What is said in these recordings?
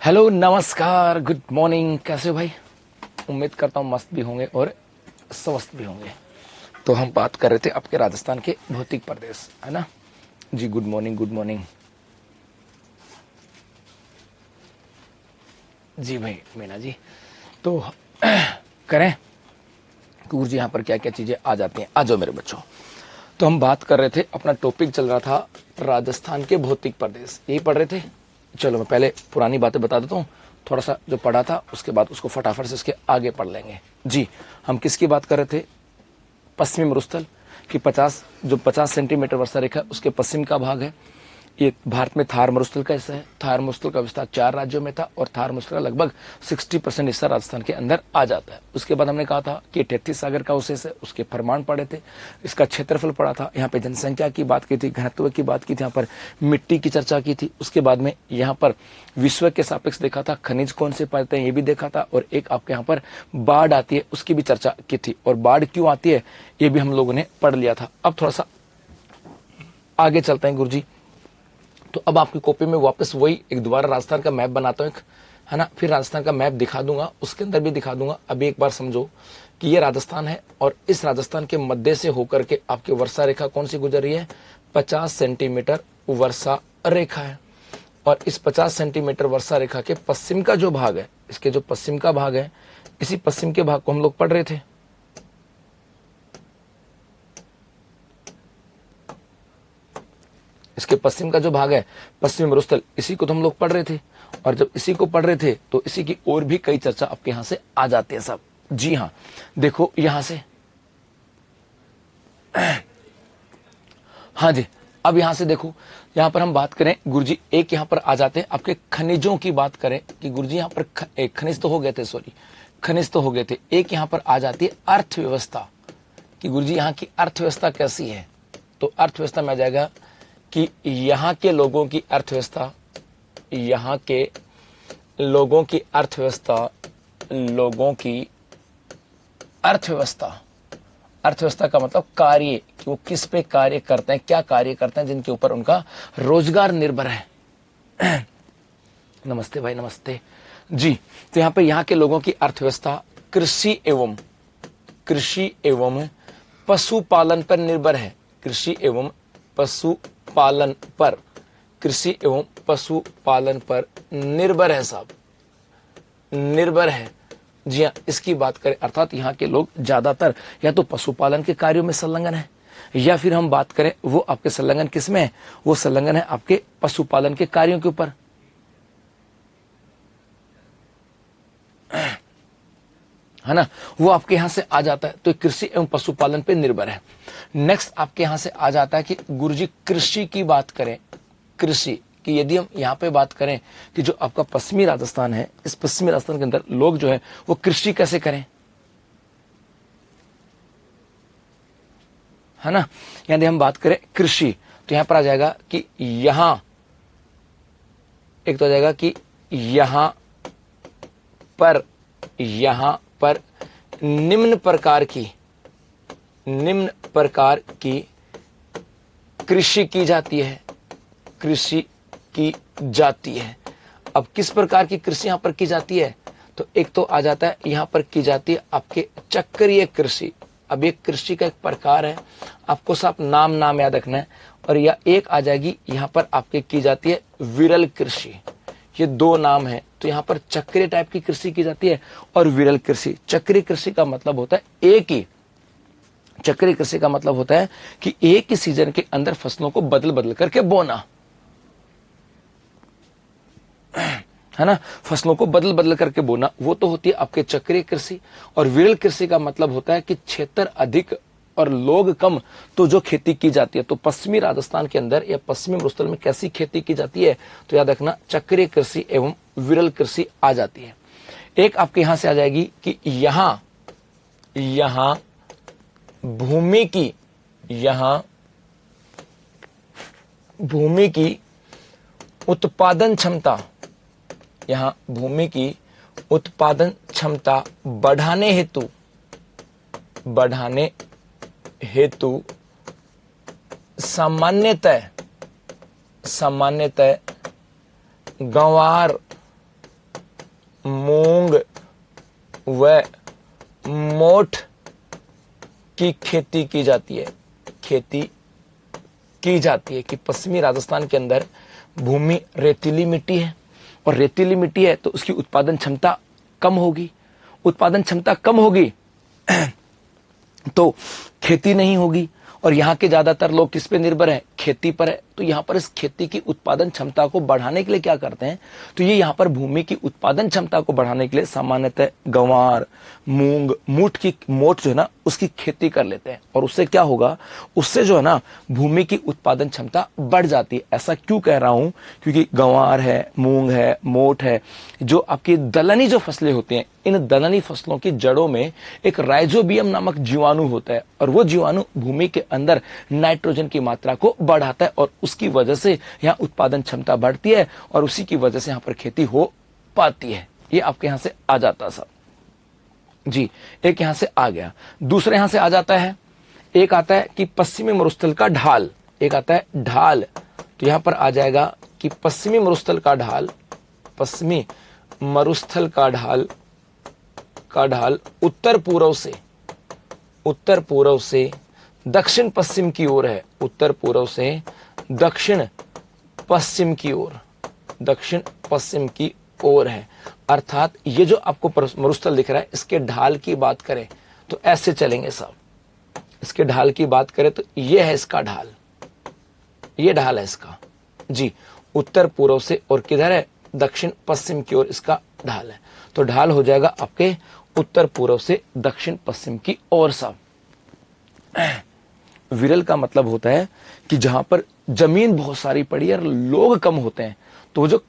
Hello, नमस्कार, good morning. कैसे हो भाई? उम्मीद करता हूँ मस्त भी होंगे और स्वस्थ भी होंगे। तो हम बात कर रहे थे आपके राजस्थान के भौतिक प्रदेश, है ना जी। गुड मॉर्निंग, गुड मॉर्निंग जी भाई मीना जी। तो करें गुरु जी, यहाँ पर क्या क्या चीजें आ जाती हैं। आ जाओ मेरे बच्चों। तो हम बात कर रहे थे, अपना टॉपिक चल रहा था राजस्थान के भौतिक प्रदेश, यही पढ़ रहे थे। चलो मैं पहले पुरानी बातें बता देता हूँ, थोड़ा सा जो पढ़ा था उसके बाद उसको फटाफट से उसके आगे पढ़ लेंगे जी। हम किसकी बात कर रहे थे? पश्चिमी मरुस्थल की 50 सेंटीमीटर वर्षा रेखा उसके पश्चिम का भाग है। ये भारत में थार मरुस्थल का हिस्सा है। थार मरुस्थल का विस्तार 4 राज्यों में था और थार मरुस्थल का लगभग 60% हिस्सा राजस्थान के अंदर आ जाता है। उसके बाद हमने कहा था कि 33 सागर का अवशेष है, उसके प्रमाण पढ़े थे, इसका क्षेत्रफल पढ़ा था। यहाँ पे जनसंख्या की बात की थी, घनत्व की बात की थी, यहाँ पर मिट्टी की चर्चा की थी। उसके बाद में यहाँ पर विश्व के सापेक्ष देखा था, खनिज कौन से पाते हैं ये भी देखा था, और एक आपके यहाँ पर बाढ़ आती है उसकी भी चर्चा की थी, और बाढ़ क्यों आती है ये भी हम लोगों ने पढ़ लिया था। अब थोड़ा सा आगे चलते हैं गुरुजी। तो अब आपकी कॉपी में वापस वही एक दोबारा राजस्थान का मैप बनाता हूँ, है ना। फिर राजस्थान का मैप दिखा दूंगा, उसके अंदर भी दिखा दूंगा। अभी एक बार समझो कि ये राजस्थान है और इस राजस्थान के मध्य से होकर के आपकी वर्षा रेखा कौन सी गुजर रही है? 50 सेंटीमीटर वर्षा रेखा है। और इस 50 सेंटीमीटर वर्षा रेखा के पश्चिम का जो भाग है, इसके जो पश्चिम का भाग है, इसी पश्चिम के भाग को हम लोग पढ़ रहे थे। इसके पश्चिम का जो भाग है पश्चिमी मरुस्थल, इसी को तो हम लोग पढ़ रहे थे। और जब इसी को पढ़ रहे थे तो इसी की और भी कई चर्चा आपके यहां से आ जाती है सब। जी हाँ, देखो यहां से, हाँ जी। अब यहां से देखो, यहां पर हम बात करें गुरुजी, एक यहां पर आ जाते हैं आपके खनिजों की बात करें कि गुरुजी यहां पर एक खनिज तो हो गए थे, सॉरी खनिज तो हो गए थे। एक यहां पर आ जाती है अर्थव्यवस्था कि गुरुजी यहां की अर्थव्यवस्था कैसी है। तो अर्थव्यवस्था में आ जाएगा कि यहाँ के लोगों की अर्थव्यवस्था, यहाँ के लोगों की अर्थव्यवस्था, लोगों की अर्थव्यवस्था, अर्थव्यवस्था का मतलब कार्य, कि वो किस पे कार्य करते हैं, क्या कार्य करते हैं, जिनके ऊपर उनका रोजगार निर्भर है। नमस्ते भाई, नमस्ते जी। तो यहाँ पे यहाँ के लोगों की अर्थव्यवस्था कृषि एवं पशुपालन पर निर्भर है। कृषि एवं पशुपालन पर, कृषि एवं पशुपालन पर निर्भर है साहब, निर्भर है। जी हाँ, इसकी बात करें अर्थात यहाँ के लोग ज्यादातर या तो पशुपालन के कार्यों में संलग्न है, या फिर हम बात करें वो आपके संलग्न किस में है? वो संलग्न है आपके पशुपालन के कार्यों के ऊपर, है ना। वो आपके यहां से आ जाता है, तो कृषि एवं पशुपालन पे निर्भर है। नेक्स्ट आपके यहां से आ जाता है कि गुरुजी कृषि की बात करें, कृषि की यदि हम यहाँ पे बात करें कि जो आपका पश्चिमी राजस्थान है, इस पश्चिमी राजस्थान के अंदर लोग जो है वो कृषि कैसे करें, है ना। यदि हम बात करें कृषि तो यहां पर आ जाएगा कि यहां एक तो आ जाएगा कि यहां पर निम्न प्रकार की कृषि की जाती है, कृषि की जाती है। अब किस प्रकार की कृषि यहां पर की जाती है? तो एक तो आ जाता है यहां पर की जाती है आपके चक्रीय कृषि। अब ये कृषि का एक प्रकार है, आपको साफ नाम याद रखना है। और या एक आ जाएगी यहां पर आपके की जाती है विरल कृषि। ये दो नाम है। तो यहाँ पर चक्रीय टाइप की कृषि की जाती है और विरल कृषि। चक्रीय कृषि का मतलब होता है एक ही, चक्रीय कृषि का मतलब होता है कि एक ही सीजन के अंदर फसलों को बदल करके बोना, है ना। फसलों को बदल करके बोना, वो तो होती है आपके चक्रीय कृषि। और विरल कृषि का मतलब होता है कि क्षेत्र अधिक और लोग कम तो जो खेती की जाती है। तो पश्चिमी राजस्थान के अंदर या पश्चिमी मरुस्थल में कैसी खेती की जाती है? तो याद रखना चक्रीय कृषि एवं विरल कृषि आ जाती है। एक आपके यहां से आ जाएगी कि यहां भूमि की उत्पादन क्षमता, यहां भूमि की उत्पादन क्षमता बढ़ाने हेतु सामान्यतः गंवार मूंग व मोठ की खेती की जाती है। खेती की जाती है कि पश्चिमी राजस्थान के अंदर भूमि रेतीली मिट्टी है, और रेतीली मिट्टी है तो उसकी उत्पादन क्षमता कम होगी। उत्पादन क्षमता कम होगी तो खेती नहीं होगी, और यहाँ के ज्यादातर लोग किस पे निर्भर हैं? खेती पर है। तो यहाँ पर इस खेती की उत्पादन क्षमता को बढ़ाने के लिए क्या करते हैं? तो ये यहाँ पर भूमि की उत्पादन क्षमता को बढ़ाने के लिए सामान्यतः गंवार, मूंग, मोठ जो है ना उसकी खेती कर लेते हैं। और उससे क्या होगा? उससे जो है ना भूमि की उत्पादन क्षमता बढ़ जाती है। ऐसा क्यों कह रहा हूं? क्योंकि गंवार है, मूंग है, मोठ है, जो आपकी दलहनी जो फसलें होती हैं, इन दलहनी फसलों की जड़ों में एक राइजोबियम नामक जीवाणु होता है, और वो जीवाणु भूमि के अंदर नाइट्रोजन की मात्रा को बढ़ाता है, और उसकी वजह से यहाँ उत्पादन क्षमता बढ़ती है, और उसी की वजह से यहाँ पर खेती हो पाती है। ये आपके यहां से आ जाता सब जी। एक यहां से आ गया। दूसरे यहां से आ जाता है, एक आता है कि पश्चिमी मरुस्थल का ढाल। एक आता है ढाल, तो यहां पर आ जाएगा कि पश्चिमी मरुस्थल का ढाल, पश्चिमी मरुस्थल का ढाल उत्तर पूर्व से दक्षिण पश्चिम की ओर है। उत्तर पूर्व से दक्षिण पश्चिम की ओर है। अर्थात ये जो आपको मरुस्थल दिख रहा है, इसके ढाल की बात करें तो ऐसे चलेंगे सब। इसके ढाल की बात करें तो ये है इसका ढाल, ये ढाल है इसका जी। उत्तर पूर्व से और किधर है? दक्षिण पश्चिम की ओर इसका ढाल है। तो ढाल हो जाएगा आपके उत्तर पूर्व से दक्षिण पश्चिम की ओर सब। विरल का मतलब होता है कि जहां पर जमीन बहुत सारी पड़ी है और लोग कम होते हैं, तो वो जो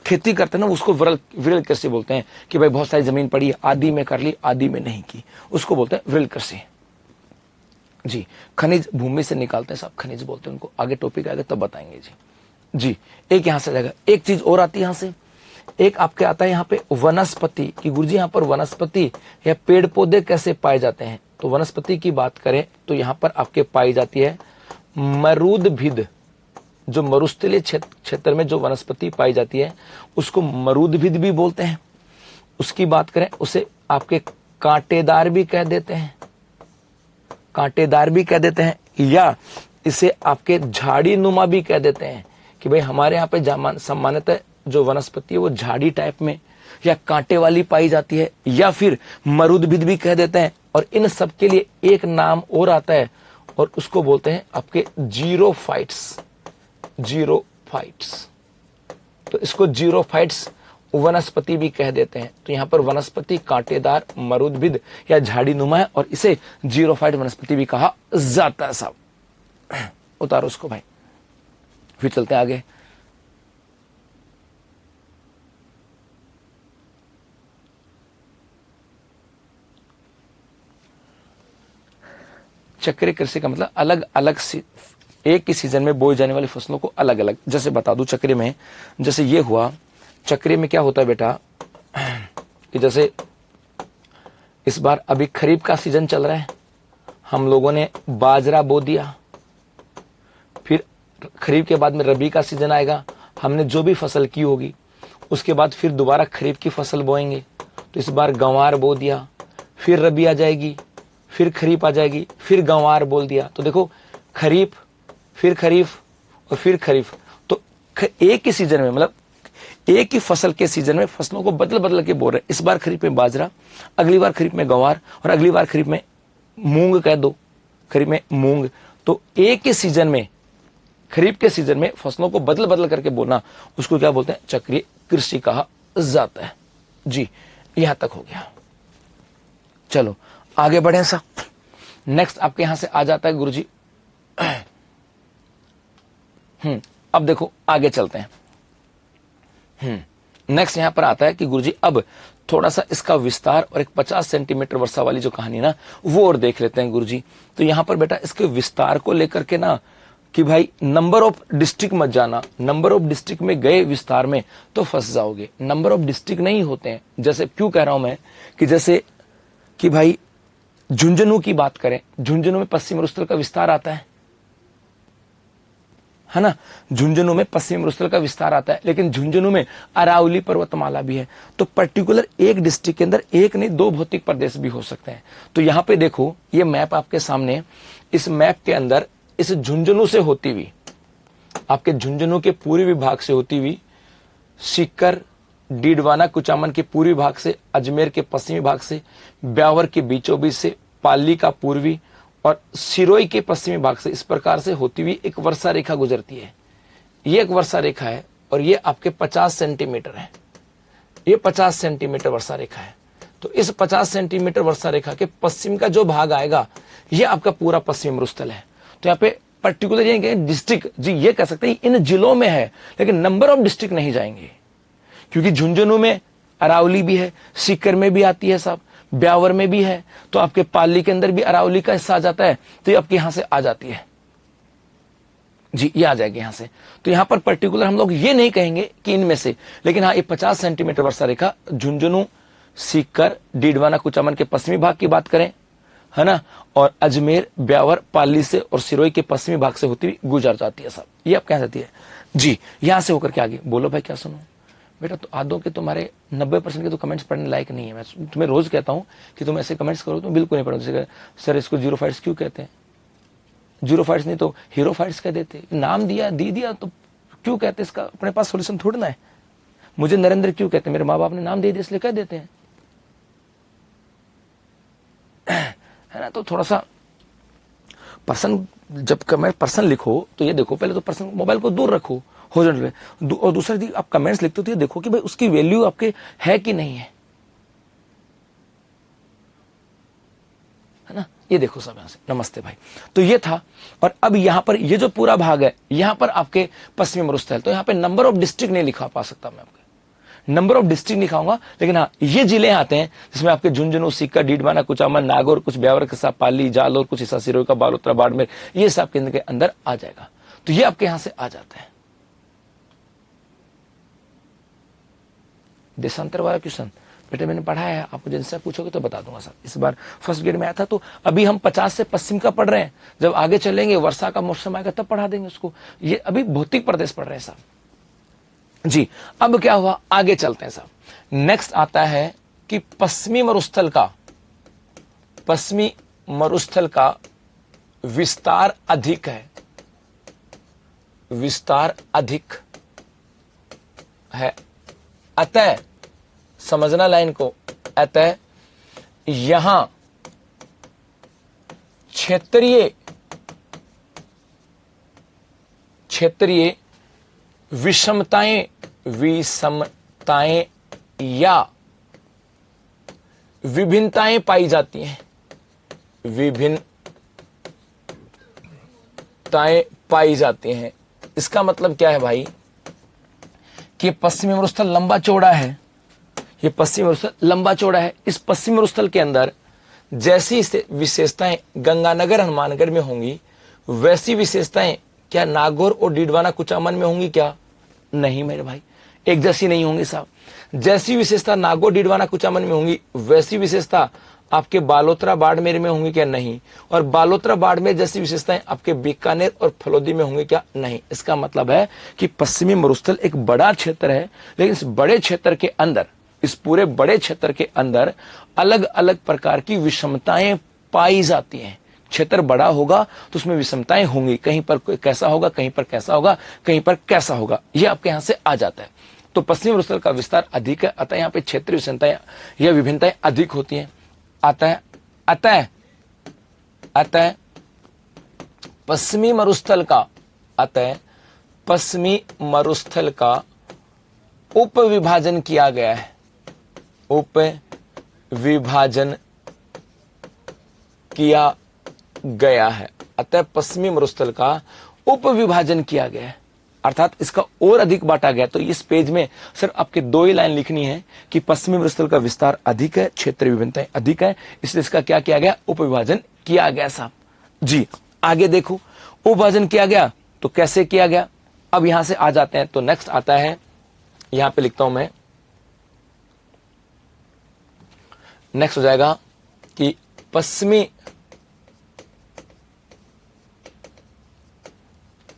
खेती करते हैं ना उसको विरल कृषि बोलते हैं। कि भाई बहुत सारी जमीन पड़ी है, आदि में कर ली, आदि में नहीं की, उसको बोलते हैं विरल कृषि जी। खनिज भूमि से निकालते हैं, सब खनिज बोलते हैं उनको। आगे टॉपिक आएगा तब बताएंगे जी। एक यहां से जाएगा। एक चीज और आती है यहां से, एक आपके आता है यहाँ पे वनस्पति की। गुरुजी यहाँ पर वनस्पति या पेड़ पौधे कैसे पाए जाते हैं? तो वनस्पति की बात करें तो यहाँ पर आपके पाई जाती है मरूदभिद। जो मरुस्थलीय क्षेत्र में जो वनस्पति पाई जाती है उसको मरूदभिद भी बोलते हैं। उसकी बात करें उसे आपके कांटेदार भी कह देते हैं, या इसे आपके झाड़ी नुमा भी कह देते हैं। कि भाई हमारे यहाँ पे सामान्यतः जो वनस्पति है वो झाड़ी टाइप में या कांटे वाली पाई जाती है, या फिर मरूदभिद भी कह देते हैं। और इन सब के लिए एक नाम और आता है, और उसको बोलते हैं आपके जीरोफाइट्स। तो इसको जीरोफाइट्स वनस्पति भी कह देते हैं। तो यहाँ पर वनस्पति कांटेदार, मरूदभिद या झाड़ी नुमा है, और इसे जीरोफाइट वनस्पति भी कहा जाता है साहब। उतारो उसको भाई, फिर चलते हैं आगे। चक्रीय कृषि का मतलब अलग अलग एक ही सीजन में बोई जाने वाली फसलों को अलग अलग। जैसे बता दूं चक्रीय में, जैसे ये हुआ चक्रीय में क्या होता है बेटा कि जैसे इस बार अभी खरीफ का सीजन चल रहा है, हम लोगों ने बाजरा बो दिया। फिर खरीफ के बाद में रबी का सीजन आएगा, हमने जो भी फसल की होगी उसके बाद फिर दोबारा खरीफ की फसल बोएंगे। तो इस बार गंवार बो दिया, फिर रबी आ जाएगी, फिर खरीफ आ जाएगी, फिर गंवार बोल दिया। तो देखो खरीफ, फिर खरीफ और फिर खरीफ। तो एक ही सीजन में, मतलब एक ही फसल के सीजन में फसलों को बदल बदल के बोल रहे हैं। इस बार खरीफ में बाजरा, अगली बार खरीफ में गंवार, और अगली बार खरीफ में मूंग कह दो, खरीफ में मूंग। तो एक ही सीजन में, खरीफ के सीजन में फसलों को बदल बदल करके बोलना, उसको क्या बोलते हैं? चक्रीय कृषि कहा जाता है जी। यहां तक हो गया। चलो आगे बढ़े सा। नेक्स्ट आपके यहां से आ जाता है गुरुजी। अब देखो आगे चलते हैं। नेक्स्ट यहां पर आता है कि गुरुजी अब थोड़ा सा इसका विस्तार और एक 50 सेंटीमीटर वर्षा वाली जो कहानी ना वो और देख लेते हैं गुरुजी। तो यहां पर बेटा इसके विस्तार को लेकर के ना कि भाई नंबर ऑफ डिस्ट्रिक्ट मत जाना। नंबर ऑफ डिस्ट्रिक्ट में गए विस्तार में तो फंस जाओगे। नंबर ऑफ डिस्ट्रिक्ट नहीं होते हैं। जैसे क्यों कह रहा हूं मैं कि जैसे कि भाई झुंझुनू की बात करें, झुंझुनू में पश्चिम मरुस्थल का विस्तार आता है। है ना। झुंझुनू में पश्चिमी मरुस्थल का विस्तार आता है, लेकिन झुंझुनू में अरावली पर्वतमाला भी है। तो पर्टिकुलर एक डिस्ट्रिक्ट के अंदर एक नहीं दो भौतिक प्रदेश भी हो सकते हैं। तो यहां पे देखो, ये मैप आपके सामने, इस मैप के अंदर इस झुंझुनू से होती हुई, आपके झुंझुनू के पूर्वी भाग से होती हुई, सीकर डीडवाना कुचामन के पूर्वी भाग से, अजमेर के पश्चिमी भाग से, ब्यावर के बीचों बीच से, पाली का पूर्वी और सिरोई के पश्चिमी भाग से, इस प्रकार से होती हुई एक वर्षा रेखा गुजरती है। ये एक वर्षा रेखा है और ये आपके 50 सेंटीमीटर है। ये 50 सेंटीमीटर वर्षा रेखा है। तो इस 50 सेंटीमीटर वर्षा रेखा के पश्चिम का जो भाग आएगा, ये आपका पूरा पश्चिमी मरुस्थल है। तो यहाँ पे पर्टिकुलर ये डिस्ट्रिक्ट, जी ये कह सकते हैं इन जिलों में है, लेकिन नंबर ऑफ डिस्ट्रिक्ट नहीं जाएंगे, क्योंकि झुंझुनू में अरावली भी है, सीकर में भी आती है साहब, ब्यावर में भी है, तो आपके पाली के अंदर भी अरावली का हिस्सा आ जाता है, तो ये आपके यहां से आ जाती है जी, ये आ जाएगी यहां से। तो यहां पर पर्टिकुलर हम लोग ये नहीं कहेंगे कि इनमें से, लेकिन हाँ, ये 50 सेंटीमीटर वर्षा रेखा झुंझुनू, सीकर, डीडवाना कुचामन के पश्चिमी भाग की बात करें, है ना, और अजमेर, ब्यावर, पाली से और सिरोही के पश्चिमी भाग से होती हुई गुजर जाती है साहब। ये आप कह जाती है जी, यहां से होकर के आगे। बोलो भाई क्या सुनो बेटा, तो आधों के तुम्हारे 90% के तो कमेंट्स पढ़ने लायक नहीं है। मैं तुम्हें रोज कहता हूं कि तुम ऐसे कमेंट्स करो तो बिल्कुल नहीं पढ़ो। जैसे सर इसको जीरो फाइट्स क्यों कहते हैं? जीरो फाइट्स नहीं तो हीरो फाइट्स कह देते, नाम दिया दे दिया तो क्यों कहते? इसका अपने पास सोल्यूशन थोड़ी ना है। मुझे नरेंद्र क्यों कहते? मेरे माँ बाप ने नाम दे दिया इसलिए कह देते हैं, है ना। तो थोड़ा सा पर्सन, जब पर्सन लिखो तो ये देखो, पहले तो पर्सन मोबाइल को दूर रखो हॉरिजॉन्टल, और दूसरा यदि आप कमेंट्स लिखते हो तो ये देखो कि भाई उसकी वैल्यू आपके है कि नहीं है ना। ये देखो सब यहां से, नमस्ते भाई। तो ये था, और अब यहां पर ये जो पूरा भाग है, यहां पर आपके पश्चिमी मरुस्थल। तो यहां पे नंबर ऑफ डिस्ट्रिक्ट नहीं लिखा पा सकता मैं, आपके नंबर ऑफ डिस्ट्रिक्ट लिखाऊंगा, लेकिन हाँ ये जिले आते हैं जिसमें आपके झुंझुनू, सीकर, डीडवाना, कुचामन, नागौर, कुछ ब्यावर के साथ पाली, जालौर, कुछ हिस्सा सिरोही का, बालोतरा, बाड़मेर, ये सब केंद्र के अंदर आ जाएगा। तो ये आपके यहां से आ जाता है। देशांतर वाला क्वेश्चन बेटे मैंने पढ़ा है, आप जिनसे पूछोगे तो बता दूंगा सर। इस बार फर्स्ट ग्रेड में आया था। तो अभी हम 50 से पश्चिम का पढ़ रहे हैं, जब आगे चलेंगे वर्षा का मौसम आएगा तब पढ़ा देंगे उसको। ये अभी भौतिक प्रदेश पढ़ रहे हैं साहब जी। अब क्या हुआ, आगे चलते हैं साहब। नेक्स्ट आता है कि पश्चिमी मरुस्थल का विस्तार अधिक है, विस्तार अधिक है। अतः समझना लाइन को, अतः यहां क्षेत्रीय विषमताएं या विभिन्नताएं पाई जाती हैं, विभिन्नताएं पाई जाती हैं। इसका मतलब क्या है भाई कि पश्चिमी मरुस्थल लंबा चौड़ा है, ये पश्चिमी मरुस्थल लंबा चौड़ा है। इस पश्चिमी मरुस्थल के अंदर जैसी विशेषताएं गंगानगर, हनुमानगढ़ में होंगी, वैसी विशेषताएं क्या नागौर और डीडवाना कुचामन में होंगी क्या? नहीं मेरे भाई, एक जैसी नहीं होंगी साहब। जैसी विशेषता नागौर, डीडवाना, कुचामन में होंगी, वैसी विशेषता आपके बालोतरा, बाड़मेर में होंगी क्या? नहीं। और बालोतरा, बाड़मेर जैसी विशेषताएं आपके बीकानेर और फलोदी में होंगी क्या? नहीं। इसका मतलब है कि पश्चिमी मरुस्थल एक बड़ा क्षेत्र है, लेकिन इस बड़े क्षेत्र के अंदर, इस पूरे बड़े क्षेत्र के अंदर अलग अलग प्रकार की विषमताएं पाई जाती हैं। क्षेत्र बड़ा होगा तो उसमें विषमताएं होंगी, कहीं पर कैसा होगा, कहीं पर कैसा होगा, कहीं पर कैसा होगा, यह आपके यहां से आ जाता है। तो पश्चिमी मरुस्थल का विस्तार अधिक है, अतः यहाँ पे क्षेत्रीय विषमताएं या विभिन्नताएं अधिक होती हैं। अतः पश्चिमी मरुस्थल का उप विभाजन किया गया है, उप विभाजन किया गया है। अतः पश्चिमी मरुस्थल का उप विभाजन किया गया है, अर्थात इसका और अधिक बांटा गया। तो इस पेज में सिर्फ आपके दो ही लाइन लिखनी है कि पश्चिमी मरुस्थल का विस्तार अधिक है, क्षेत्रीय विभिन्नताएं अधिक है, इसलिए इसका क्या किया गया? उप विभाजन किया गया साहब जी। आगे देखो, उप विभाजन किया गया तो कैसे किया गया? अब यहां से आ जाते हैं। तो नेक्स्ट आता है, यहां पे लिखता हूं मैं, नेक्स्ट हो जाएगा कि पश्चिमी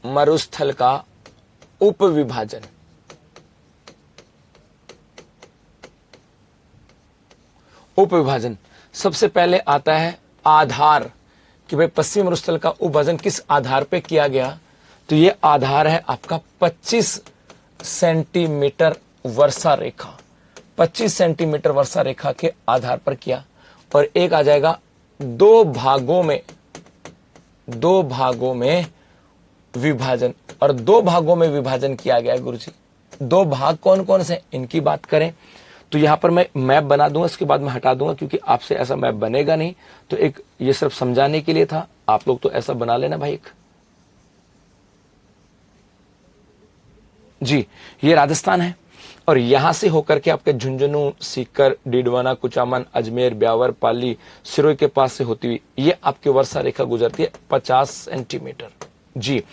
मरुस्थल का उपविभाजन। उपविभाजन सबसे पहले आता है आधार, कि भाई पश्चिमी मरुस्थल का उपविभाजन किस आधार पे किया गया। तो ये आधार है आपका 25 सेंटीमीटर वर्षा रेखा, 25 सेंटीमीटर वर्षा रेखा के आधार पर किया। और एक आ जाएगा दो भागों में विभाजन, और दो भागों में विभाजन किया गया है गुरुजी। दो भाग कौन कौन से, इनकी बात करें तो यहां पर मैं मैप बना दूंगा, इसके बाद मैं हटा दूंगा क्योंकि आपसे ऐसा मैप बनेगा नहीं। तो एक ये सिर्फ समझाने के लिए था, आप लोग तो ऐसा बना लेना भाई। एक जी, ये राजस्थान है और यहां से होकर के आपके झुंझुनू, सीकर, डीडवाना, कुचामन, अजमेर, ब्यावर, पाली, सिरोही के पास से होती हुई ये आपकी वर्षा रेखा गुजरती है 50 सेंटीमीटर। जी,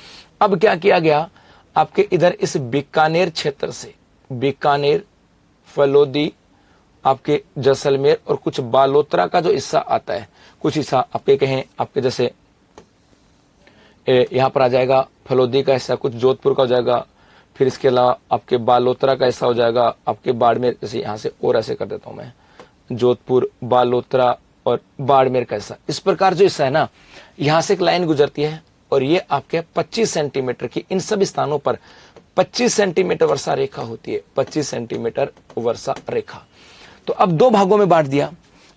अब क्या किया गया, आपके इधर इस बीकानेर क्षेत्र से, बीकानेर, फलोदी, आपके जैसलमेर और कुछ बालोतरा का जो हिस्सा आता है, कुछ हिस्सा आपके कहें आपके जैसे यहां पर आ जाएगा फलोदी का हिस्सा, कुछ जोधपुर का हो जाएगा, फिर इसके अलावा आपके बालोतरा का हिस्सा हो जाएगा आपके बाड़मेर, जैसे यहां से और ऐसे कर देता हूं मैं, जोधपुर, बालोतरा और बाड़मेर का हिस्सा। इस प्रकार जो हिस्सा है ना, यहां से एक लाइन गुजरती है और ये आपके 25 सेंटीमीटर की, इन सब स्थानों पर 25 सेंटीमीटर वर्षा रेखा होती है, 25 सेंटीमीटर वर्षा रेखा। तो अब दो भागों में बांट दिया।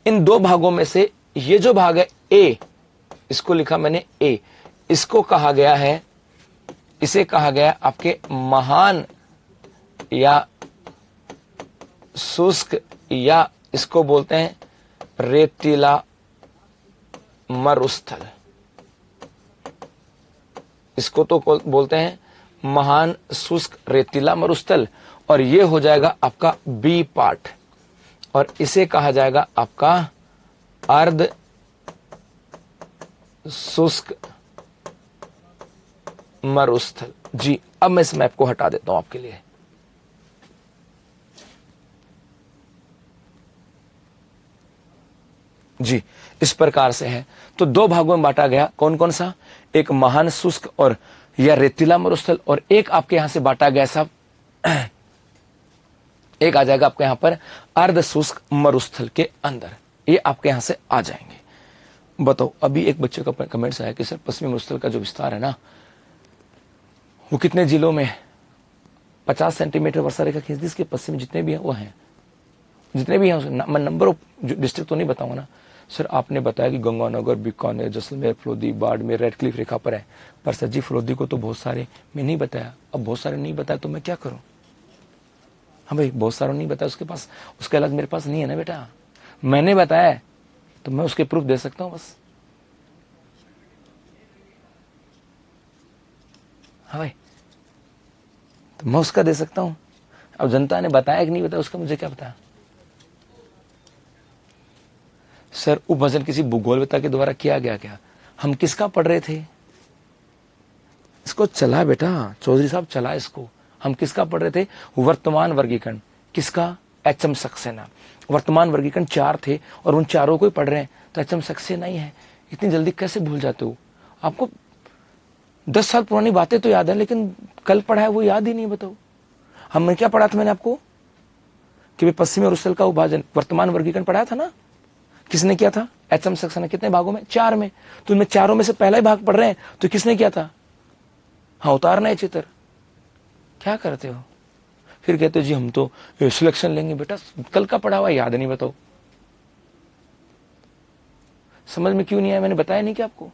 इन दो भागों में से ये जो भाग है ए, इसको लिखा मैंने ए, इसको कहा गया है, इसे कहा गया आपके महान या शुष्क, या इसको बोलते हैं रेतीला मरुस्थल। इसको तो बोलते हैं महान शुष्क रेतीला मरुस्थल, और ये हो जाएगा आपका बी पार्ट, और इसे कहा जाएगा आपका अर्ध शुष्क मरुस्थल। जी, अब मैं इस मैप को हटा देता हूं आपके लिए। जी, इस प्रकार से है। तो दो भागों में बांटा गया, कौन कौन सा, एक महान शुष्क और या रेतीला मरुस्थल, और एक आपके यहां से बांटा गया साहब, एक आ जाएगा आपके यहां पर अर्ध शुष्क मरुस्थल के अंदर। ये आपके यहां से आ जाएंगे। बताओ, अभी एक बच्चे का कमेंट्स आया कि सर पश्चिमी मरुस्थल का जो विस्तार है ना, वो कितने जिलों में 50 सेंटीमीटर वर्षा रेखा खींच दी, इसके पश्चिम जितने भी हैं वो हैं, जितने भी हैं मैं नंबर ऑफ डिस्ट्रिक्ट तो नहीं बताऊंगा ना। सर आपने बताया कि गंगानगर, बीकानेर, जैसलमेर, फलोदी, बाड़मेर, रेड क्लिफ रेखा पर है, पर सर जी फलोदी को तो बहुत सारे मैं नहीं बताया। अब बहुत सारे नहीं बताया तो मैं क्या करूं। हाँ भाई, बहुत सारा नहीं बताया, उसके पास उसका इलाज मेरे पास नहीं है ना बेटा। मैंने बताया तो मैं उसके प्रूफ दे सकता हूं बस। हाँ भाई, तो मैं उसका दे सकता हूं। अब जनता ने बताया कि नहीं बताया, उसका मुझे क्या पता। सर उपभजन किसी भूगोलवेत्ता के द्वारा किया गया क्या? हम किसका पढ़ रहे थे? इसको चला बेटा, चौधरी साहब चला इसको। हम किसका पढ़ रहे थे? वर्तमान वर्गीकरण। किसका? एचएम सक्सेना। वर्तमान वर्गीकरण 4 थे और उन चारों को ही पढ़ रहे हैं, तो एचएम सक्सेना ही है। इतनी जल्दी कैसे भूल जाते हो? आपको 10 साल पुरानी बातें तो याद है, लेकिन कल पढ़ा है वो याद ही नहीं। बताओ, हमने क्या पढ़ा था? मैंने आपको कि पश्चिमी और उत्तर का विभाजन, वर्तमान वर्गीकरण पढ़ाया था ना। किसने किया था? एचएम सक्सेना। कितने भागों में? 4 में। तो इनमें चारों में से पहला ही भाग पढ़ रहे हैं, तो किसने किया था? हाँ, उतारना है चित्र। क्या करते हो फिर? कहते हो जी हम तो सिलेक्शन लेंगे। बेटा कल का पढ़ा हुआ याद नहीं। बताओ समझ में क्यों नहीं आया? मैंने बताया नहीं कि आपको?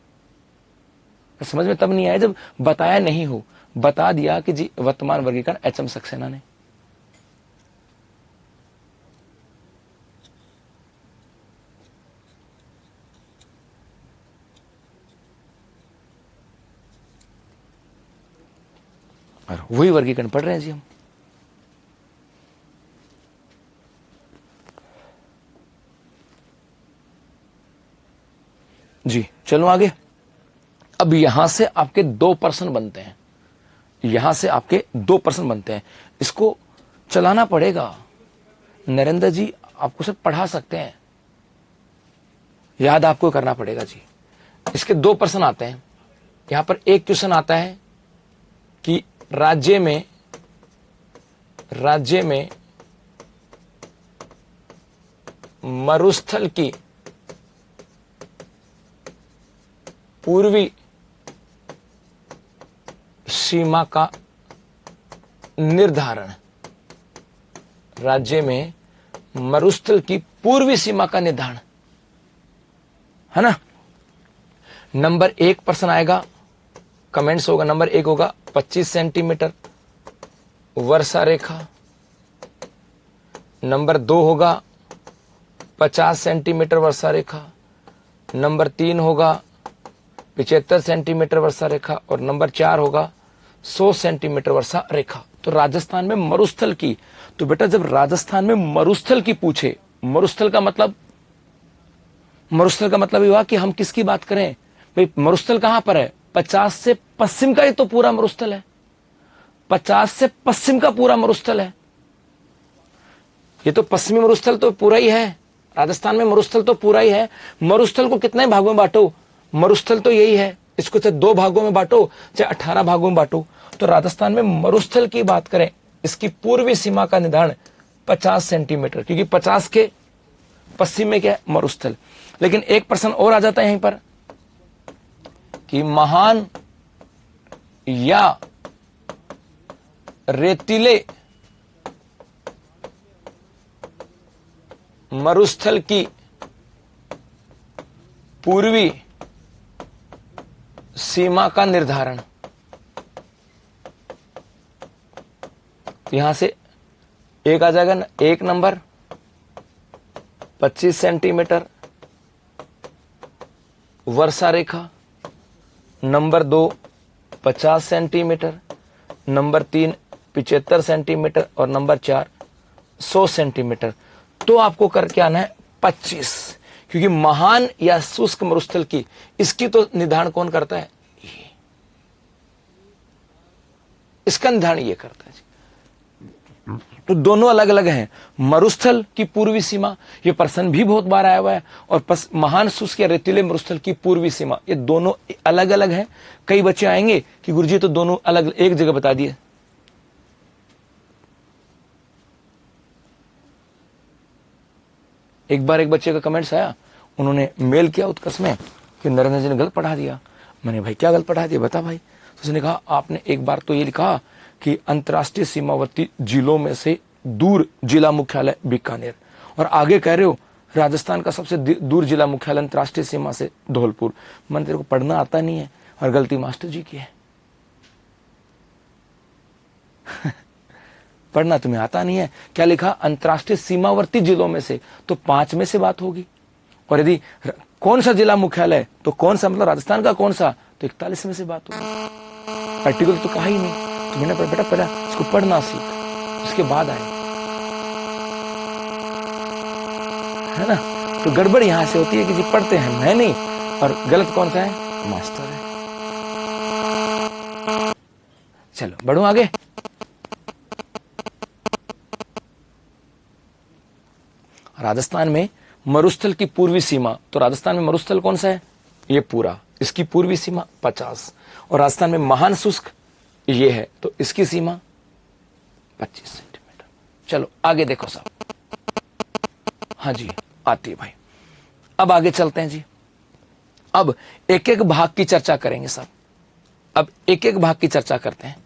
समझ में तब नहीं आया जब बताया नहीं हो। बता दिया कि जी वर्तमान वर्गीकरण एचएम सक्सेना ने। और वही वर्गीकरण पढ़ रहे हैं जी हम। जी चलो आगे। अब यहां से आपके 2% बनते हैं, यहां से आपके 2% बनते हैं। इसको चलाना पड़ेगा। नरेंद्र जी आपको सिर्फ पढ़ा सकते हैं, याद आपको करना पड़ेगा जी। इसके 2% आते हैं। यहां पर एक क्वेश्चन आता है कि राज्य में मरुस्थल की पूर्वी सीमा का निर्धारण, राज्य में मरुस्थल की पूर्वी सीमा का निर्धारण, है ना। नंबर 1 प्रश्न आएगा, कमेंट्स होगा, नंबर 1 होगा 25 सेंटीमीटर वर्षा रेखा, नंबर 2 होगा 50 सेंटीमीटर वर्षा रेखा, नंबर 3 होगा 75 सेंटीमीटर वर्षा रेखा और नंबर 4 होगा 100 सेंटीमीटर वर्षा रेखा। तो राजस्थान में मरुस्थल की, तो बेटा जब राजस्थान में मरुस्थल की पूछे, मरुस्थल का मतलब ये हुआ कि हम किसकी बात करें भाई, मरुस्थल कहां पर है, 50 से पश्चिम का ही तो पूरा मरुस्थल है, 50 से पश्चिम का पूरा मरुस्थल है, ये तो पश्चिमी मरुस्थल तो पूरा ही है, राजस्थान में मरुस्थल तो पूरा ही है। मरुस्थल को कितने भागों में बांटो, मरुस्थल तो यही है, इसको चाहे 2 भागों में बांटो चाहे 18 भागों में बांटो। तो राजस्थान में मरुस्थल की बात करें, इसकी पूर्वी सीमा का निर्धारण 50 सेंटीमीटर, क्योंकि 50 के पश्चिम में क्या है, मरुस्थल। लेकिन एक प्रश्न और आ जाता है यहीं पर कि महान या रेतीले मरुस्थल की पूर्वी सीमा का निर्धारण। यहां से एक आ जाएगा ना, 1 नंबर 25 सेंटीमीटर वर्षा रेखा, नंबर 2 50 सेंटीमीटर, नंबर 3 75 सेंटीमीटर और नंबर 4 100 सेंटीमीटर। तो आपको करके आना है 25, क्योंकि महान या शुष्क मरुस्थल की, इसकी तो निर्धारण कौन करता है, इसका निर्धारण ये करता है। तो दोनों अलग अलग हैं। मरुस्थल की पूर्वी सीमा, ये प्रश्न भी बहुत बार आया हुआ है, और महान शुष्क या रेतीले मरुस्थल की पूर्वी सीमा, ये दोनों अलग अलग हैं। कई बच्चे आएंगे कि गुरुजी तो दोनों अलग एक जगह बता दिए। एक बार एक बच्चे का कमेंट्स आया, उन्होंने मेल किया उत्कर्ष में कि नरेंद्र जी ने गलत पढ़ा दिया। मैंने भाई क्या गलत पढ़ा दिया, बता भाई। तो उसने कहा आपने एक बार तो ये लिखा कि अंतर्राष्ट्रीय सीमावर्ती जिलों में से दूर जिला मुख्यालय बीकानेर, और आगे कह रहे हो राजस्थान का सबसे दूर जिला मुख्यालय अंतर्राष्ट्रीय सीमा से धौलपुर। मन तेरे को पढ़ना आता नहीं है, और गलती मास्टर जी की है। पढ़ना तुम्हें आता नहीं है, क्या लिखा, अंतर्राष्ट्रीय सीमावर्ती जिलों में से, तो 5 में से बात होगी। और यदि कौन सा जिला मुख्यालय, तो कौन सा मतलब राजस्थान का कौन सा, तो 41 में से बात होगी। प्रैक्टिकल तो कहा ही नहीं। तो मैंने बेटा पहले इसको पढ़ना सीख, उसके बाद आए, है ना। तो गड़बड़ यहां से होती है कि जी पढ़ते हैं मैं नहीं, और गलत कौन सा है, मास्टर है। चलो बढ़ो आगे। राजस्थान में मरुस्थल की पूर्वी सीमा, तो राजस्थान में मरुस्थल कौन सा है, ये पूरा, इसकी पूर्वी सीमा 50, और राजस्थान में महान शुष्क ये है, तो इसकी सीमा 25 सेंटीमीटर। चलो आगे देखो साहब। हाँ जी आती है भाई। अब आगे चलते हैं जी। अब एक एक भाग की चर्चा करेंगे साहब। अब एक एक भाग की चर्चा करते हैं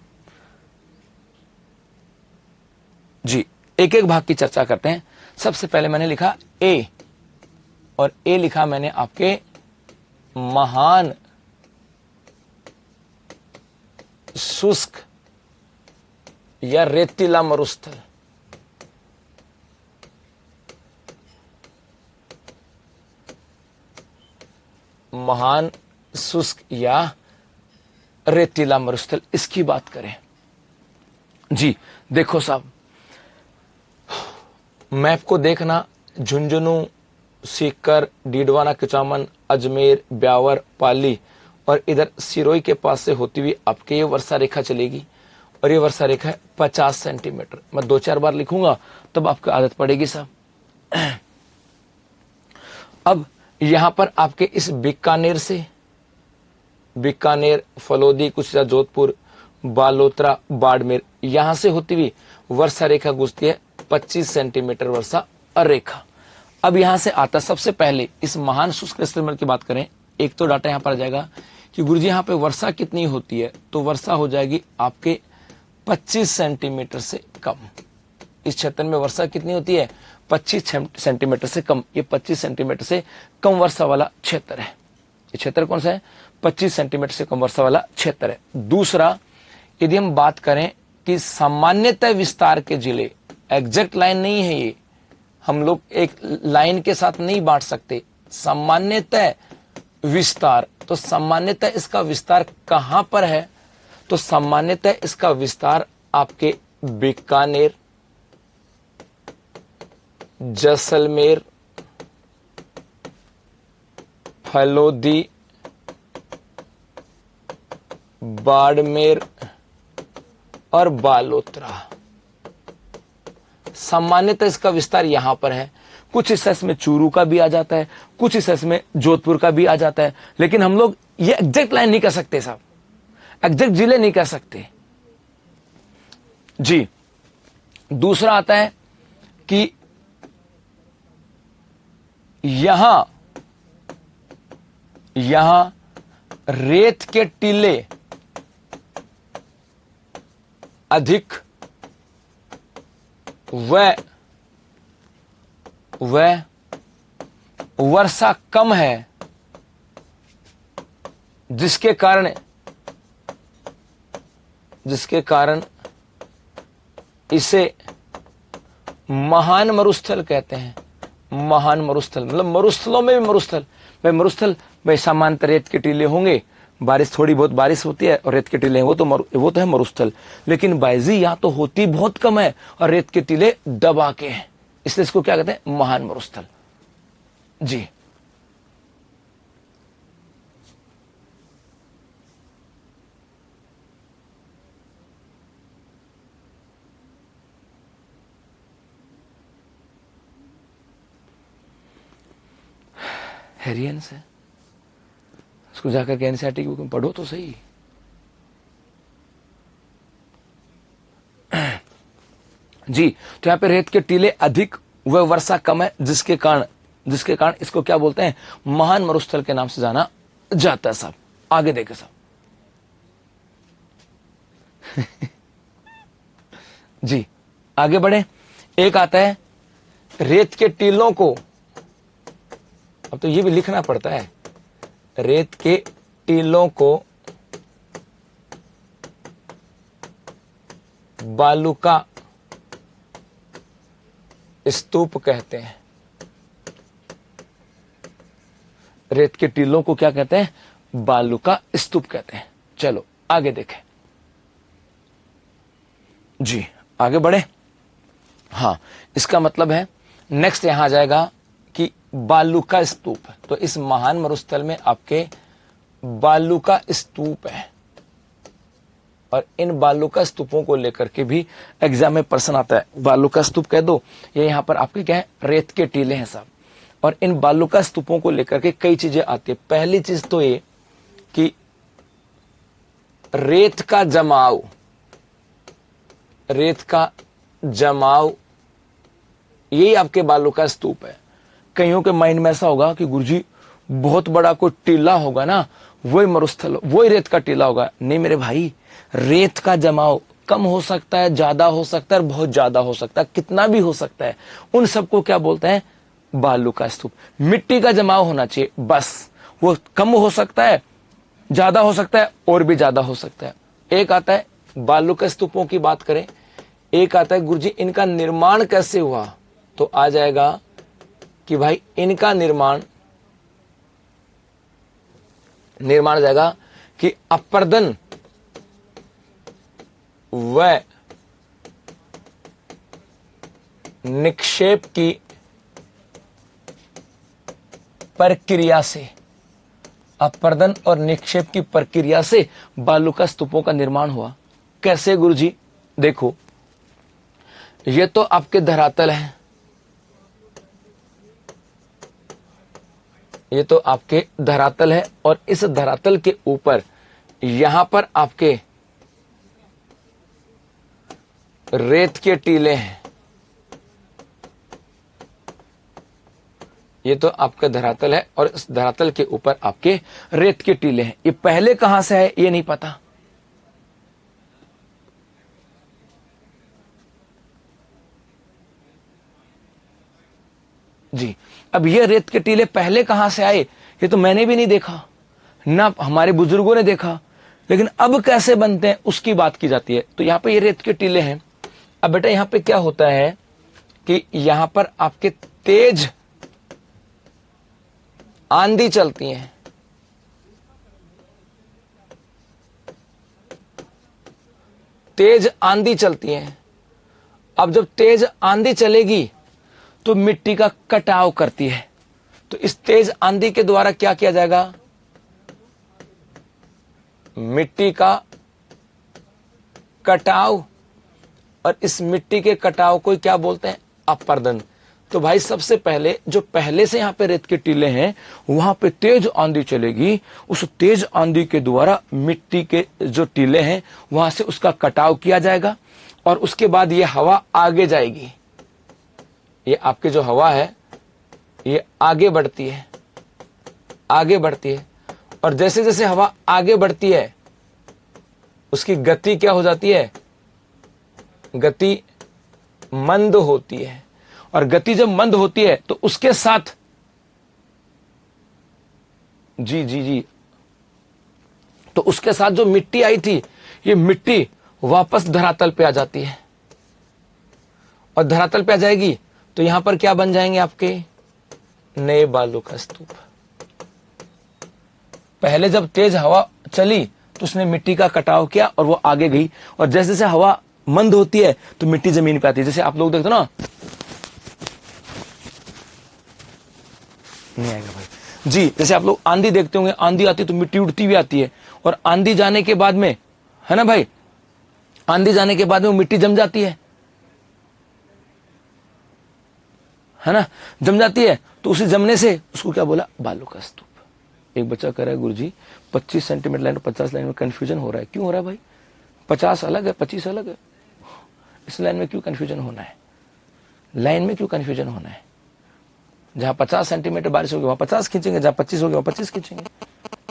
जी, एक एक भाग की चर्चा करते हैं। सबसे पहले मैंने लिखा ए, और ए लिखा मैंने आपके महान शुष्क या रेतीला मरुस्थल। महान शुष्क या रेतीला मरुस्थल, इसकी बात करें जी। देखो साहब, मैप को देखना, झुंझुनू, सीकर, डीडवाना, किचामन, अजमेर, ब्यावर, पाली, और इधर सिरोही के पास से होती हुई आपके ये वर्षा रेखा चलेगी, और ये वर्षा रेखा है 50 सेंटीमीटर। मैं 2-4 बार लिखूंगा तब आपको आदत पड़ेगी साहब। अब यहां पर आपके इस बीकानेर से, बीकानेर, फलोदी, कुछ जोधपुर, बालोतरा, बाड़मेर, यहां से होती हुई वर्षा रेखा गुजरती है 25 सेंटीमीटर वर्षा रेखा। अब यहां से आता, सबसे पहले इस महान शुष्क स्तरमंडल की बात करें, एक तो डाटा यहां पर आ जाएगा कि गुरुजी यहां पे वर्षा कितनी होती है, तो वर्षा हो जाएगी आपके 25 सेंटीमीटर से कम। इस क्षेत्र में वर्षा कितनी होती है, 25 सेंटीमीटर से कम। ये 25 सेंटीमीटर से कम वर्षा वाला क्षेत्र है। ये क्षेत्र कौन सा है, 25 सेंटीमीटर से कम वर्षा वाला क्षेत्र है। दूसरा, यदि हम बात करें कि सामान्यतः विस्तार के जिले, एग्जैक्ट लाइन नहीं है ये, हम लोग एक लाइन के साथ नहीं बांट सकते, सामान्यतः विस्तार, तो सामान्यतः इसका विस्तार कहां पर है, तो सामान्यतः इसका विस्तार आपके बीकानेर, जैसलमेर, फलोदी, बाड़मेर और बालोतरा, सामान्यतः इसका विस्तार यहां पर है। कुछ हिस्सा इसमें चूरू का भी आ जाता है, कुछ हिस्सा इसमें जोधपुर का भी आ जाता है, लेकिन हम लोग ये एग्जैक्ट लाइन नहीं कह सकते साहब, एग्जैक्ट जिले नहीं कह सकते जी। दूसरा आता है कि यहां रेत के टीले अधिक व वर्षा कम है, जिसके कारण इसे महान मरुस्थल कहते हैं। महान मरुस्थल मतलब मरुस्थलों में भी मरुस्थल, भाई मरुस्थल भाई सामान्य रेत के टीले होंगे, बारिश थोड़ी बहुत बारिश होती है और रेत के टीले वो तो है मरुस्थल, लेकिन बायजी यहाँ तो होती बहुत कम है और रेत के टीले दबा के हैं, इसलिए इसको क्या कहते हैं, महान मरुस्थल जी। हेरियंस है, उसको जाकर के एनसीईआरटी की बुक में पढ़ो तो सही। जी, तो यहां पे रेत के टीले अधिक व वर्षा कम है, जिसके कारण इसको क्या बोलते हैं, महान मरुस्थल के नाम से जाना जाता है साहब। आगे देखे साहब जी, आगे बढ़े। एक आता है रेत के टीलों को, अब तो ये भी लिखना पड़ता है, रेत के टीलों को बालूका स्तूप कहते हैं। रेत के टीलों को क्या कहते हैं, बालूका स्तूप कहते हैं। चलो आगे देखें जी, आगे बढ़े। हाँ, इसका मतलब है नेक्स्ट यहां आ जाएगा कि बालूका स्तूप, तो इस महान मरुस्थल में आपके बालूका स्तूप है, और इन बालूका स्तूपों को लेकर के भी एग्जाम में प्रश्न आता है। बालूका स्तूप कह दो, ये यहाँ पर आपके क्या है, रेत के टीले हैं साहब, और इन बालूका स्तूपों को लेकर के कई चीजें आती है। पहली चीज तो ये कि रेत का जमाव यही आपके बालूका स्तूप है। कईयों के माइंड में ऐसा होगा कि गुरुजी बहुत बड़ा कोई टीला होगा ना, वही मरुस्थल, वही रेत का टीला होगा। नहीं मेरे भाई, रेत का जमाव कम हो सकता है, ज्यादा हो सकता है, बहुत ज्यादा हो सकता है, कितना भी हो सकता है। उन सबको क्या बोलते हैं, बालूका स्तूप। मिट्टी का जमाव होना चाहिए बस, वो कम हो सकता है, ज्यादा हो सकता है, और भी ज्यादा हो सकता है। एक आता है बालूका स्तूपों की बात करें, एक आता है गुरुजी इनका निर्माण कैसे हुआ, तो आ जाएगा कि भाई इनका निर्माण जाएगा कि अपर्दन व निक्षेप की प्रक्रिया से, अपर्दन और निक्षेप की प्रक्रिया से बालूका स्तूपों का निर्माण हुआ। कैसे गुरुजी, देखो ये तो आपके धरातल है, ये तो आपके धरातल है, और इस धरातल के ऊपर यहां पर आपके रेत के टीले हैं, ये तो आपका धरातल है और इस धरातल के ऊपर आपके रेत के टीले हैं। ये पहले कहां से है ये नहीं पता। जी, अब ये रेत के टीले पहले कहां से आए ये तो मैंने भी नहीं देखा, ना हमारे बुजुर्गों ने देखा, लेकिन अब कैसे बनते हैं उसकी बात की जाती है। तो यहां पे ये रेत के टीले हैं। अब बेटा यहां पे क्या होता है कि यहां पर आपके तेज आंधी चलती है, तेज आंधी चलती है। अब जब तेज आंधी चलेगी तो मिट्टी का कटाव करती है। तो इस तेज आंधी के द्वारा क्या किया जाएगा, मिट्टी का कटाव, और इस मिट्टी के कटाव को क्या बोलते हैं, अपर्दन। तो भाई सबसे पहले जो पहले से यहां पे रेत के टीले हैं वहां पे तेज आंधी चलेगी, उस तेज आंधी के द्वारा मिट्टी के जो टीले हैं वहां से उसका कटाव किया जाएगा, और उसके बाद ये हवा आगे जाएगी। ये आपकी जो हवा है ये आगे बढ़ती है, आगे बढ़ती है, और जैसे जैसे हवा आगे बढ़ती है उसकी गति क्या हो जाती है, गति मंद होती है। और गति जब मंद होती है तो उसके साथ जी जी जी तो उसके साथ जो मिट्टी आई थी ये मिट्टी वापस धरातल पे आ जाती है, और धरातल पे आ जाएगी तो यहां पर क्या बन जाएंगे, आपके नए बालू का स्तूप। पहले जब तेज हवा चली तो उसने मिट्टी का कटाव किया और वो आगे गई, और जैसे जैसे हवा मंद होती है तो मिट्टी जमीन पे आती है। जैसे आप लोग देखते हो ना, नहीं आएगा भाई जी, जैसे आप लोग आंधी देखते होंगे, आंधी आती है तो मिट्टी उड़ती हुई आती है, और आंधी जाने के बाद में, है ना भाई, आंधी जाने के बाद में वो मिट्टी जम जाती है ना, जम जाती है। तो उसे जमने से उसको क्या बोला, बालू का स्तूप। एक बच्चा कह रहा है गुरुजी 25 सेंटीमीटर लाइन और 50 लाइन में कंफ्यूजन हो रहा है। क्यों हो रहा है भाई, 50 अलग है 25 अलग है, इस लाइन में क्यों कंफ्यूजन होना है, लाइन में क्यों कंफ्यूजन होना है। जहां 50 सेंटीमीटर बारिश होगी वहां 50 खींचेंगे, जहां 25 होगी वहां 25 खींचेंगे।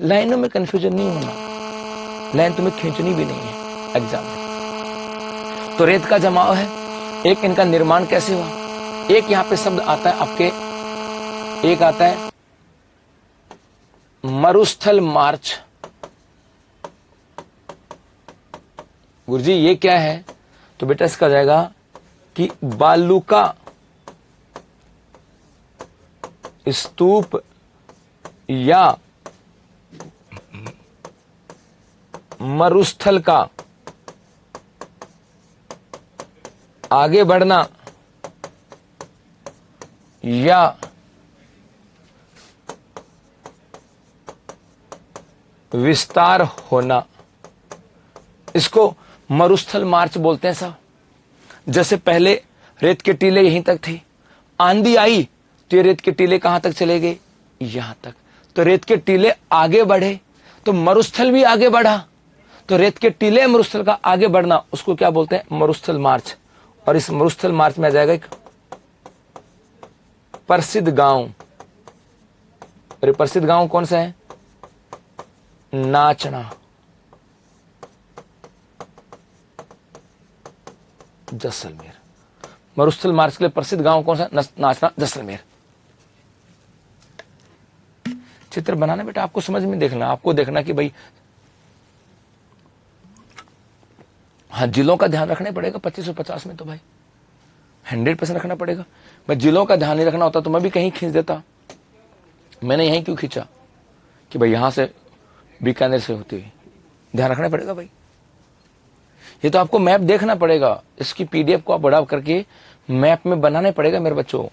लाइनों में कंफ्यूजन नहीं होना, लाइन तुम्हें खींचनी भी नहीं है एग्जाम में। तो रेत का जमाव है। एक इनका निर्माण कैसे हुआ, एक यहां पे शब्द आता है आपके, एक आता है मरुस्थल मार्च। गुरुजी ये क्या है, तो बेटा इसका जाएगा कि बालू का स्तूप या मरुस्थल का आगे बढ़ना या विस्तार होना, इसको मरुस्थल मार्च बोलते हैं साहब। जैसे पहले रेत के टीले यहीं तक थे, आंधी आई तो ये रेत के टीले कहां तक चले गए, यहां तक। तो रेत के टीले आगे बढ़े तो मरुस्थल भी आगे बढ़ा, तो रेत के टीले मरुस्थल का आगे बढ़ना उसको क्या बोलते हैं, मरुस्थल मार्च। और इस मरुस्थल मार्च में आ जाएगा एक प्रसिद्ध गांव। और प्रसिद्ध गांव कौन सा है, नाचना, जैसलमेर। मरुस्थल मार्च के लिए प्रसिद्ध गांव कौन सा, नाचना, जैसलमेर। चित्र बनाना बेटा आपको समझ में देखना, आपको देखना कि भाई हाँ जिलों का ध्यान रखना पड़ेगा। 25 और 50 में तो भाई 100% रखना पड़ेगा। भाई जिलों का ध्यान नहीं रखना होता तो मैं भी कहीं खींच देता। मैंने यहीं क्यों खींचा कि भाई यहां से बीकानेर से होती हुई, ध्यान रखना पड़ेगा भाई। ये तो आपको मैप देखना पड़ेगा, इसकी पीडीएफ को आप बड़ा करके मैप में बनाना पड़ेगा मेरे बच्चों।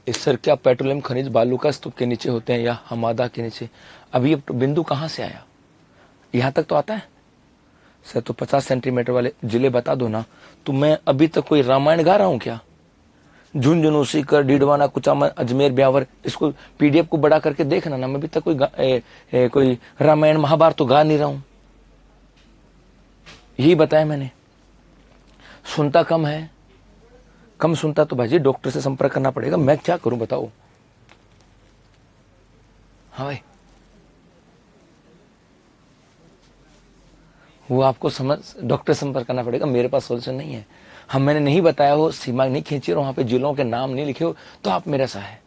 इस सर क्या पेट्रोलियम खनिज बालू का स्तूप के नीचे होते हैं या हमादा के नीचे। अब ये बिंदु कहां से आया, यहां तक तो आता है सर। तो 50 सेंटीमीटर वाले जिले बता दो ना, तो मैं अभी तक कोई रामायण गा रहा हूं क्या, झुंझुनू सीकर डीडवाना कुचामन अजमेर ब्यावर, इसको पीडीएफ को बड़ा करके देखना ना। मैं अभी तक कोई रामायण महाभारत तो गा नहीं रहा हूं, यही बताया मैंने। सुनता कम है, कम सुनता तो भाई डॉक्टर से संपर्क करना पड़ेगा। मैं क्या करूं बताओ। हाँ भाई, वो आपको समझ डॉक्टर संपर्क करना पड़ेगा, मेरे पास सोल्यूशन नहीं है। हम मैंने नहीं बताया हो, सीमा नहीं खींची और वहां पे जिलों के नाम नहीं लिखे हो तो आप मेरा सा है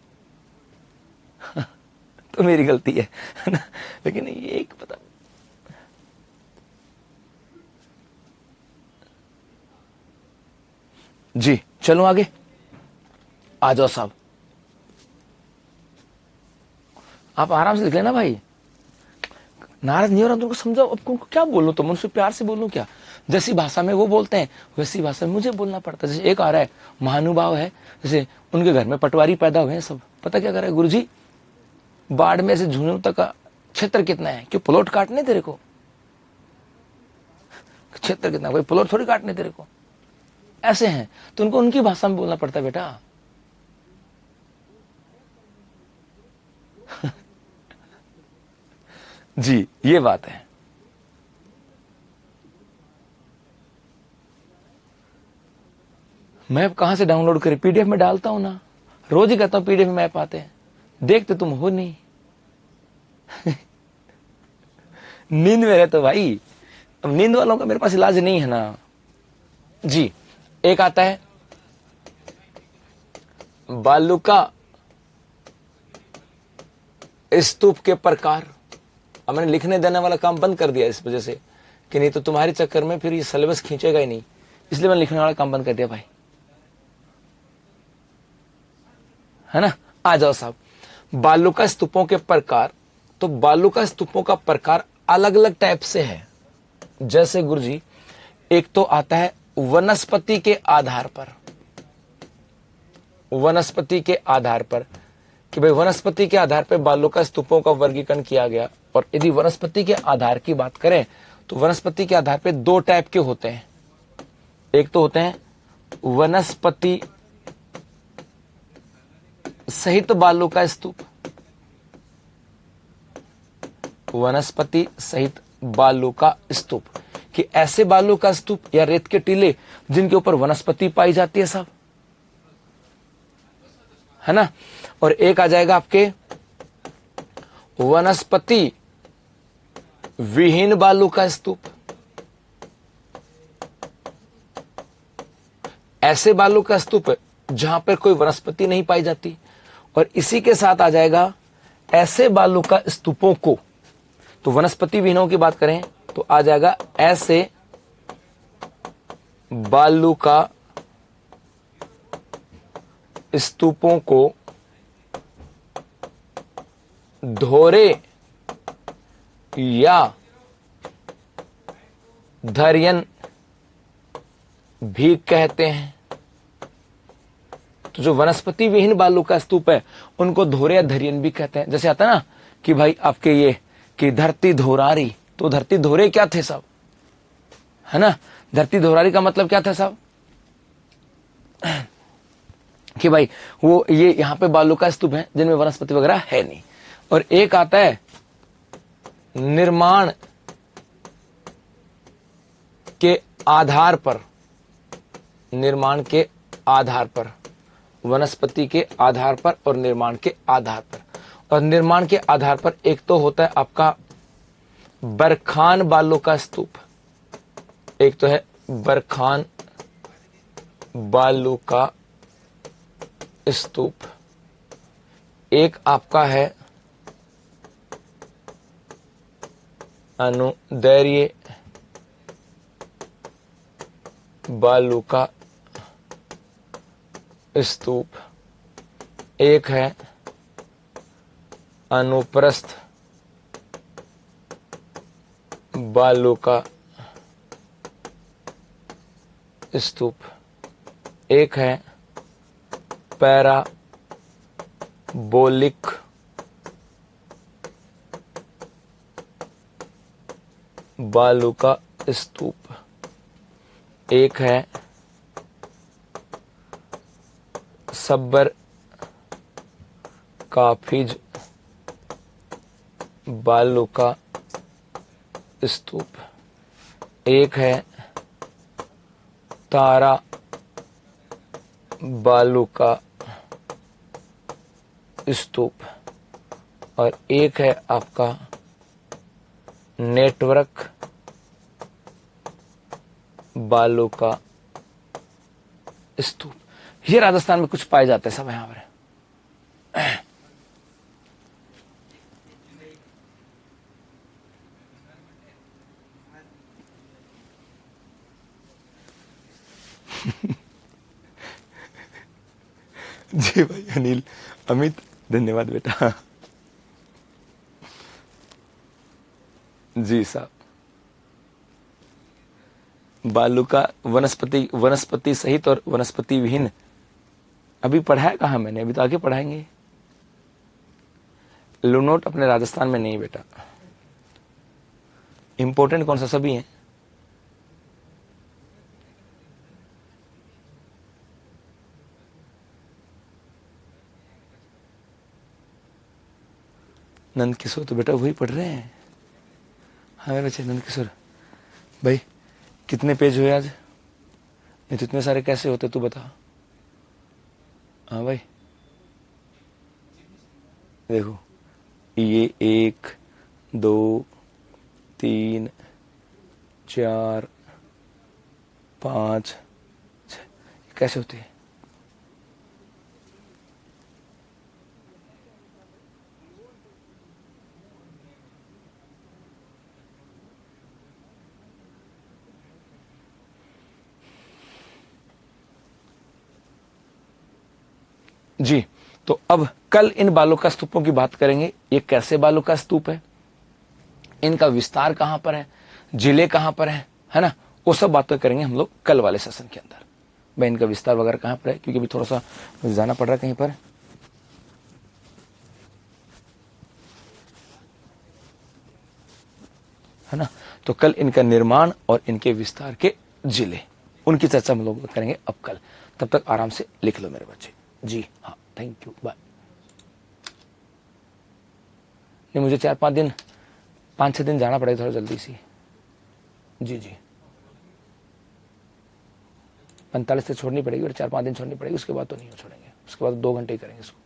तो मेरी गलती है ना। लेकिन ये एक पता, जी चलो आगे आ जाओ साहब। आप आराम से लिख लेना भाई, नाराज नहीं हो रहा, तुमको समझाओ। अब तुमको क्या बोलूं, तुम उनसे प्यार से बोलूं क्या? जैसी भाषा में वो बोलते हैं वैसी भाषा में मुझे बोलना पड़ता है। जैसे एक आ रहा है महानुभाव है, जैसे उनके घर में पटवारी पैदा हुए हैं सब, पता क्या कर रहा है, गुरुजी बाड़मेर से झुंझुनू तक का क्षेत्र कितना है? क्यों प्लॉट काटने तेरे को? क्षेत्र कितना, कोई प्लॉट थोड़ी काटने तेरे को। ऐसे हैं तो उनको उनकी भाषा में बोलना पड़ता है बेटा। जी ये बात है। मैप कहां से डाउनलोड करें? पीडीएफ में डालता हूं ना, रोज ही कहता हूं पीडीएफ में मैप आते हैं, देखते तुम हो नहीं नींद में रहते भाई, अब नींद वालों का मेरे पास इलाज नहीं है ना। जी एक आता है बालू का स्तूप के प्रकार। अब मैंने लिखने देने वाला काम बंद कर दिया इस वजह से कि नहीं तो तुम्हारे चक्कर में फिर ये सिलेबस खींचेगा ही नहीं, इसलिए मैंने लिखने वाला काम बंद कर दिया भाई, है ना। आ जाओ साहब, बालू का स्तूपों के प्रकार। तो बालू का स्तूपों का प्रकार अलग अलग टाइप से है। जैसे गुरुजी एक तो आता है वनस्पति के आधार पर, वनस्पति के आधार पर कि भाई वनस्पति के आधार पर बालू का स्तूपों का वर्गीकरण किया गया। और यदि वनस्पति के आधार की बात करें तो वनस्पति के आधार पर दो टाइप के होते हैं। एक तो होते हैं वनस्पति सहित बालू का स्तूप, वनस्पति सहित बालू का स्तूप कि ऐसे बालू का स्तूप या रेत के टीले जिनके ऊपर वनस्पति पाई जाती है साहब, है ना। और एक आ जाएगा आपके वनस्पति विहीन बालू का स्तूप, ऐसे बालू का स्तूप जहां पर कोई वनस्पति नहीं पाई जाती। और इसी के साथ आ जाएगा ऐसे बालू का स्तूपों को, तो वनस्पति विहीनों की बात करें तो आ जाएगा ऐसे बालू का स्तूपों को धोरे या धैर्यन भी कहते हैं। तो जो वनस्पति विहीन बालू का स्तूप है उनको धोरे या धैर्यन भी कहते हैं। जैसे आता है ना कि भाई आपके ये कि धरती धोरारी, तो धरती धोरे क्या थे साहब, है ना। धरती धोरारी का मतलब क्या था साहब कि भाई वो ये यहां पे बालू का स्तूप है जिनमें वनस्पति वगैरह है नहीं। और एक आता है निर्माण के आधार पर, निर्माण के आधार पर, वनस्पति के आधार पर और निर्माण के आधार पर। और निर्माण के आधार पर एक तो होता है आपका बरखान बालू का स्तूप, एक तो है बरखान बालू का स्तूप, एक आपका है अनुदैर्य बालू का स्तूप, एक है अनुप्रस्थ बालू का स्तूप, एक है पैराबोलिक बालू का स्तूप, एक है सब्बर काफिज बालू का स्तूप, एक है तारा बालू का स्तूप, और एक है आपका नेटवर्क बालू का स्तूप। ये राजस्थान में कुछ पाए जाते हैं सब यहां पर। जी भाई अनिल अमित धन्यवाद बेटा। जी साहब, बालू का वनस्पति सहित और वनस्पति विहीन अभी पढ़ाया कहा मैंने, अभी तो आगे पढ़ाएंगे। लूनोट अपने राजस्थान में नहीं बेटा, इंपॉर्टेंट कौन सा, सभी हैं। नंद किशोर तो बेटा वही पढ़ रहे हैं। हाँ मेरे बच्चे नंद किशोर भाई, कितने पेज हुए आज? ये तो इतने सारे कैसे होते तू बता। हाँ भाई देखो, ये 1 2 3 4 5 6 कैसे होती है? जी, तो अब कल इन बालू का स्तूपों की बात करेंगे। ये कैसे बालू का स्तूप है, इनका विस्तार कहां पर है, जिले कहां पर है ना, वो सब बातें करेंगे हम लोग कल वाले सेशन के अंदर। भाई इनका विस्तार वगैरह कहां पर है, क्योंकि अभी थोड़ा सा जाना पड़ रहा है कहीं पर, है ना। तो कल इनका निर्माण और इनके विस्तार के जिले, उनकी चर्चा हम लोग करेंगे अब कल। तब तक आराम से लिख लो मेरे बच्चे। जी हाँ, थैंक यू, बाय। नहीं मुझे 4-5 दिन 5-6 दिन जाना पड़ेगा थोड़ा जल्दी सी। जी जी 45 से छोड़नी पड़ेगी और 4-5 दिन छोड़नी पड़ेगी, उसके बाद तो नहीं छोड़ेंगे, उसके बाद 2 घंटे ही करेंगे इसको।